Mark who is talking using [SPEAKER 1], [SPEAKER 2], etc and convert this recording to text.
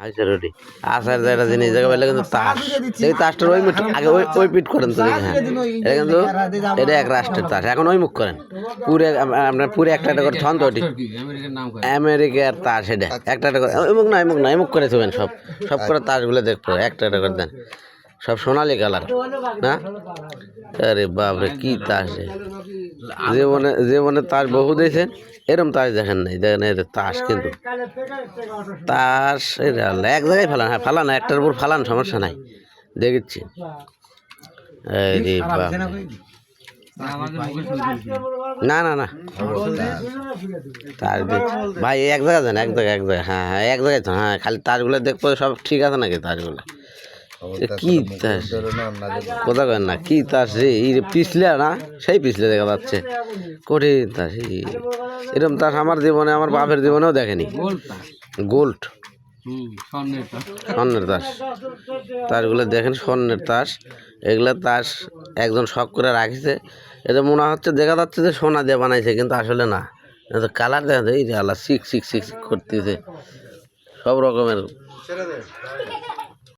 [SPEAKER 1] আইসারুটি আসার একটা জিনিস জায়গা পেলে কিন্তু তাস দেখি তাসটার ওই মুখ আগে ওই পিট করেন তো দেখি হ্যাঁ এটা কিন্তু এটা এক রাষ্ট্রের তাস এখন ওই মুখ করেন পুরে আপনার পুরে একটা করে ছন্দ ওটি আমেরিকার তাস এটা একটা করে ওই মুখ না এই মুখ না এই মুখ করে থাকবেন সব সব করে তাসগুলো দেখবো একটা করে দেন সব সোনালি কালার না আরে বাপরে কি তাস জীবনে তাস বহু দিয়েছেন এরম তাস দেখেন নাই দেখেন এটা তাস কিন্তু তাস এটা এক জায়গায় ফেলান হ্যাঁ ফালান একটার উপর ফালান সমস্যা নাই দেখেছি না না না তাস ভাই এক জায়গায় যান এক জায়গায় হ্যাঁ হ্যাঁ এক জায়গায় হ্যাঁ খালি তাসগুলো দেখবো সব ঠিক আছে নাকি তাসগুলো কি তাস কথা কেন না কি তাস রে পিছলে না সেই পিছলে দেখা যাচ্ছে কঠিন তাস এরকম তাস আমার জীবনে আমার বাপের জীবনেও দেখেনি গোল্ড স্বর্ণের তাস তাসগুলো দেখেন স্বর্ণের তাস এগুলো তাস একজন শখ করে রাখিছে এটা মনে হচ্ছে দেখা যাচ্ছে যে সোনা দিয়ে বানাইছে কিন্তু আসলে না কালার দেখা যায় এই যে আল্লাহ সিক করতেছে সব রকমের